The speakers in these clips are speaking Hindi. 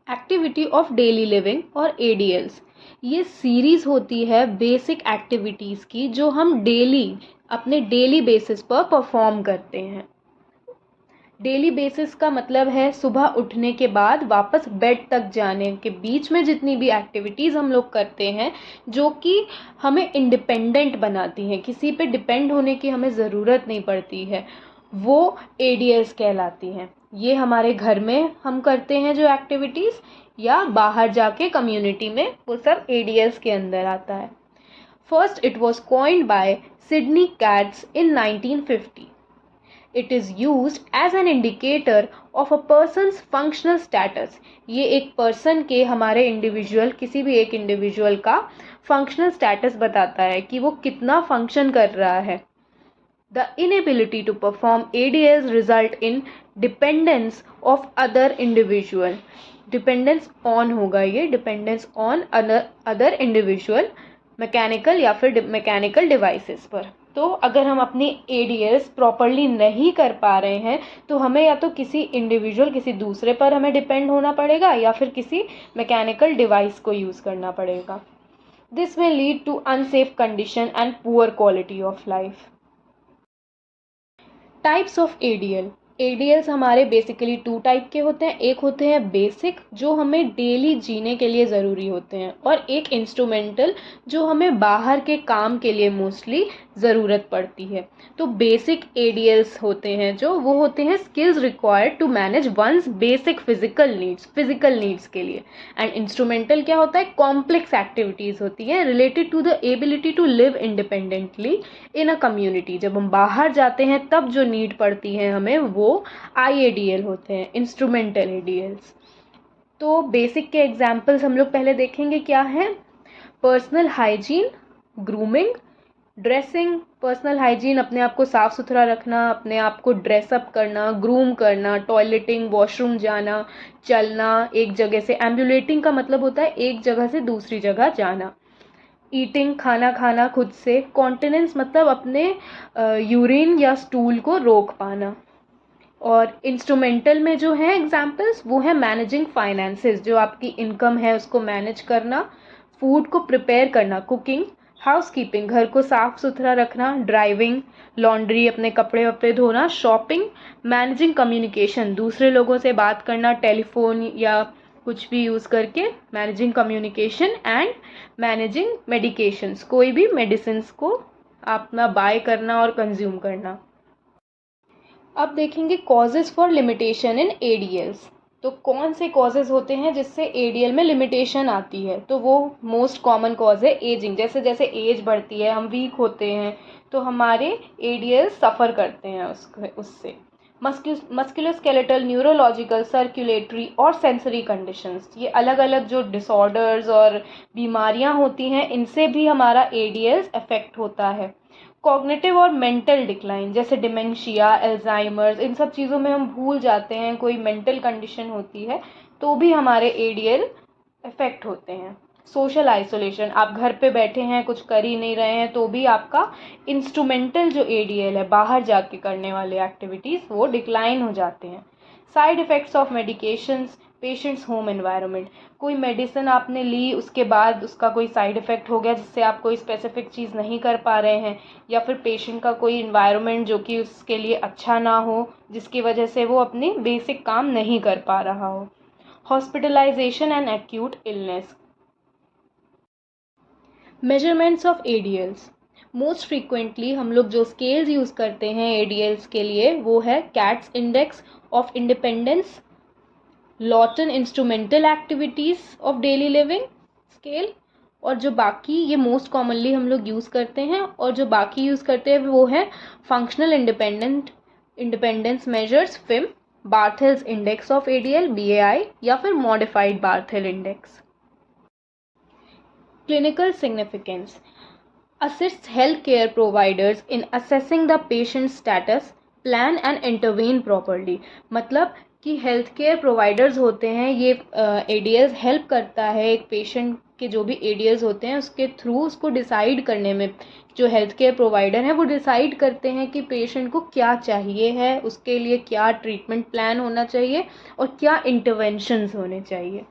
एक्टिविटी ऑफ डेली लिविंग और एडीएल्स, ये सीरीज़ होती है बेसिक एक्टिविटीज़ की जो हम अपने डेली बेसिस पर परफॉर्म करते हैं। डेली बेसिस का मतलब है सुबह उठने के बाद वापस बेड तक जाने के बीच में जितनी भी एक्टिविटीज़ हम लोग करते हैं जो कि हमें इंडिपेंडेंट बनाती हैं, किसी पे डिपेंड होने की हमें ज़रूरत नहीं पड़ती है, वो एडीएल्स कहलाती हैं। ये हमारे घर में हम करते हैं जो एक्टिविटीज़, या बाहर जाके कम्युनिटी में, वो सब एडीएल्स के अंदर आता है। First it was coined bye Sydney cats in 1950. It is used as an indicator of a person's functional status. ये एक पर्सन के, हमारे इंडिविजुअल, किसी भी एक इंडिविजुअल का फंक्शनल स्टेटस बताता है कि वो कितना फंक्शन कर रहा है। The inability to perform ADLs result in dependence of other individual. Dependence on होगा ये, dependence on other individual, mechanical या फिर मैकेनिकल डिवाइसेस पर। तो अगर हम अपनी एडीएल्स प्रॉपरली नहीं कर पा रहे हैं तो हमें या तो किसी इंडिविजुअल, किसी दूसरे पर हमें डिपेंड होना पड़ेगा या फिर किसी मैकेनिकल डिवाइस को यूज़ करना पड़ेगा। दिस में lead to unsafe condition and poor quality of life. Types of ADL. ADLs हमारे बेसिकली 2 टाइप के होते हैं। एक होते हैं बेसिक, जो हमें डेली जीने के लिए ज़रूरी होते हैं, और एक इंस्ट्रूमेंटल, जो हमें बाहर के काम के लिए मोस्टली ज़रूरत पड़ती है। तो बेसिक एडीएल्स होते हैं जो वो होते हैं skills required to manage one's basic physical needs के लिए। एंड इंस्ट्रूमेंटल क्या होता है? कॉम्प्लेक्स एक्टिविटीज़ होती हैं related to the ability to live independently in a community. जब हम बाहर जाते हैं तब जो नीड पड़ती है हमें, वो IADL होते हैं, इंस्ट्रूमेंटल एडीएल्स। तो बेसिक के एग्जाम्पल्स हम लोग पहले देखेंगे क्या है। Personal hygiene, grooming, dressing. Personal hygiene, अपने आप को साफ सुथरा रखना, अपने आप को ड्रेसअप करना, ग्रूम करना, टॉयलेटिंग, वॉशरूम जाना, चलना एक जगह से। एम्बुलेटिंग का मतलब होता है एक जगह से दूसरी जगह जाना। ईटिंग, खाना खाना खुद से। कॉन्टिनेंस मतलब अपने यूरिन या स्टूल को रोक पाना। और इंस्ट्रूमेंटल में जो है एग्जाम्पल्स, वो है मैनेजिंग फाइनेंसेस, जो आपकी इनकम है उसको मैनेज करना, फूड को प्रिपेयर करना, कुकिंग, हाउसकीपिंग, घर को साफ सुथरा रखना, ड्राइविंग, लॉन्ड्री, अपने कपड़े वपड़े धोना, शॉपिंग, मैनेजिंग कम्युनिकेशन, दूसरे लोगों से बात करना, टेलीफोन या कुछ भी यूज़ करके, managing communication, and managing medications, कोई भी मेडिसिन्स को अपना बाय करना और कंज्यूम करना। अब देखेंगे कॉजेज़ फॉर लिमिटेशन इन एडीएल्स। तो कौन से कॉजेज़ होते हैं जिससे एडीएल में लिमिटेशन आती है? तो वो मोस्ट कॉमन कॉज है एजिंग। जैसे जैसे एज बढ़ती है, हम वीक होते हैं, तो हमारे एडीएल सफ़र करते हैं उससे। मस्कुलोस्केलेटल, न्यूरोलॉजिकल, सर्कुलेटरी और सेंसरी कंडीशंस, ये अलग अलग जो डिसऑर्डर्स और बीमारियां होती हैं, इनसे भी हमारा एडीएल अफेक्ट होता है। कॉग्निटिव और मेंटल डिक्लाइन, जैसे डिमेंशिया, एल्जाइमर्स, इन सब चीज़ों में हम भूल जाते हैं, कोई मेंटल कंडीशन होती है तो भी हमारे एडीएल अफेक्ट होते हैं। सोशल आइसोलेशन, आप घर पे बैठे हैं, कुछ कर ही नहीं रहे हैं, तो भी आपका इंस्ट्रूमेंटल जो एडीएल है, बाहर जाके करने वाले एक्टिविटीज़, वो डिक्लाइन हो जाते हैं। Side effects of medications, patients home environment, कोई मेडिसिन आपने ली, उसके बाद उसका कोई साइड इफ़ेक्ट हो गया जिससे आप कोई स्पेसिफिक चीज़ नहीं कर पा रहे हैं, या फिर पेशेंट का कोई इन्वायरमेंट जो कि उसके लिए अच्छा ना हो, जिसकी वजह से वो अपनी बेसिक काम नहीं कर पा रहा हो। Hospitalization and acute illness. Measurements of ADLs. Most frequently हम लोग जो स्केल्स यूज़ करते हैं एडीएल्स के लिए, वो है Katz index of independence, Lawton instrumental activities of daily living scale, और जो बाकी ये मोस्ट कॉमनली हम लोग यूज़ करते हैं, और जो बाकी यूज़ करते हैं वो है functional independence measures, FIM, Barthel's index of ADL, BAI, या फिर modified Barthel index. Clinical significance. Assists healthcare providers in assessing the patient's status, plan and intervene properly. मतलब कि हेल्थ केयर प्रोवाइडर्स होते हैं, ये एडीएल्स हेल्प करता है एक पेशेंट के, जो भी एडीएल्स होते हैं उसके थ्रू उसको डिसाइड करने में, जो हेल्थ केयर प्रोवाइडर हैं वो डिसाइड करते हैं कि पेशेंट को क्या चाहिए है, उसके लिए क्या ट्रीटमेंट प्लान होना चाहिए और क्या इंटरवेंशंस होने चाहिए।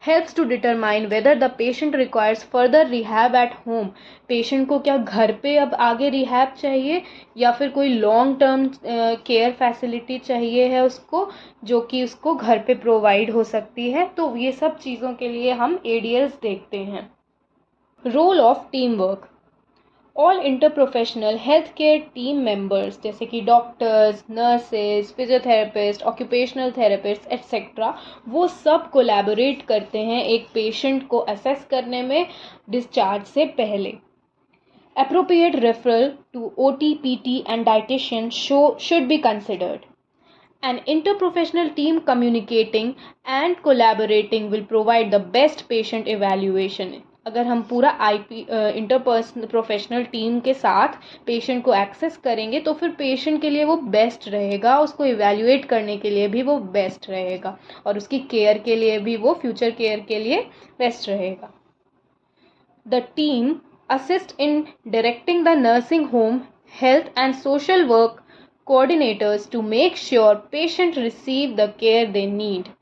helps to determine whether the patient requires further rehab at home. Patient को क्या घर पे अब आगे रिहैब चाहिए या फिर कोई लॉन्ग टर्म केयर फैसिलिटी चाहिए है उसको, जो कि उसको घर पे प्रोवाइड हो सकती है. तो ये सब चीज़ों के लिए हम ADLs देखते हैं. Role of team work. All interprofessional health care team members जैसे कि doctors, nurses, physiotherapist, occupational therapist etcetera, वो सब कोलैबोरेट करते हैं एक पेशेंट को असेस करने में डिस्चार्ज से पहले. Appropriate referral to OT, PT and dietitian should be considered. An interprofessional team communicating and collaborating will provide the best patient evaluation. अगर हम पूरा इंटरपर्सनल प्रोफेशनल टीम के साथ पेशेंट को एक्सेस करेंगे तो फिर पेशेंट के लिए वो बेस्ट रहेगा, उसको इवैल्यूएट करने के लिए भी वो बेस्ट रहेगा और उसकी केयर के लिए भी वो फ्यूचर केयर के लिए बेस्ट रहेगा. The team assist in directing the nursing home, health and social work coordinators to make sure patients receive the care they need.